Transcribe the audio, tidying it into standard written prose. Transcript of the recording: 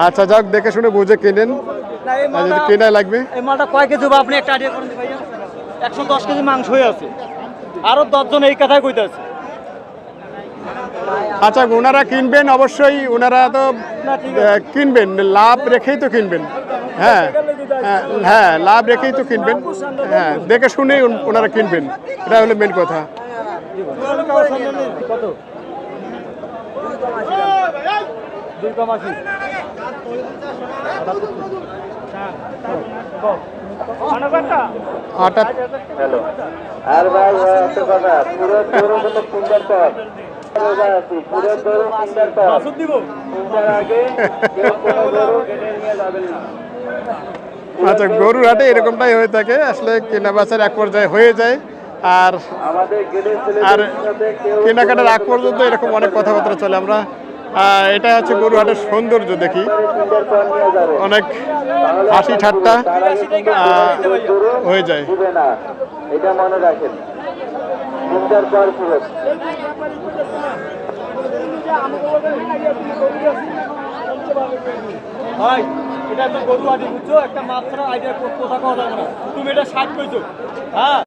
আচ্ছা যাক, দেখে শুনে বুঝে কিনেন, যদি কেনাই লাগবে। এই মালটা কয় কেজি হবে আপনি একটা আইডিয়া করেন ভাইয়া? 110 কেজি মাংস হয়ে আছে, আরো 10 জন এই কথাই কইতাছে। আচ্ছা, ওনারা কিনবেন অবশ্যই, ওনারা তো কিনবেন, লাভ রেখেই তো কিনবেন। হ্যাঁ হ্যাঁ, লাভ রেখেই তো কিনবেন। হ্যাঁ, দেখে শুনেই ওনারা কিনবেন, এটা হলো মেন কথা। কত? 2.80 আটা হ্যালো আর ভাই একটা কথা, পুরো ধরো কোনো সুন্দর পথ পুরো ধরো সুন্দর পথ সুন্দর আগে কেউ কোনো ধরো কেটে নিয়ে যাবেন না। আচ্ছা, গরুর হাটে এরকমটাই হয়ে থাকে আসলে, কেনা বেচার এক পর্যায়ে হয়ে যায়, আর আমাদের গেটের আর ছেলেদের সাথে কেউ কেনাকাটার আগ পর্যন্ত এরকম অনেক কথাবার্তা চলে। আমরা এটা হচ্ছে গরু হাটের সৌন্দর্য দেখি, সুন্দর পথ নিয়ে যাবে অনেক হাসি ঠাট্টা হয়ে যায়। দিবে না, এটা মনে রাখেন। সুন্দর পর ফেরত ভাই, এটা তো গরু আদি বুঝছো, একটা মাত্রা আইডিয়া কোথা কথা যাবে না। তুমি এটা 60 কইছো, হ্যাঁ।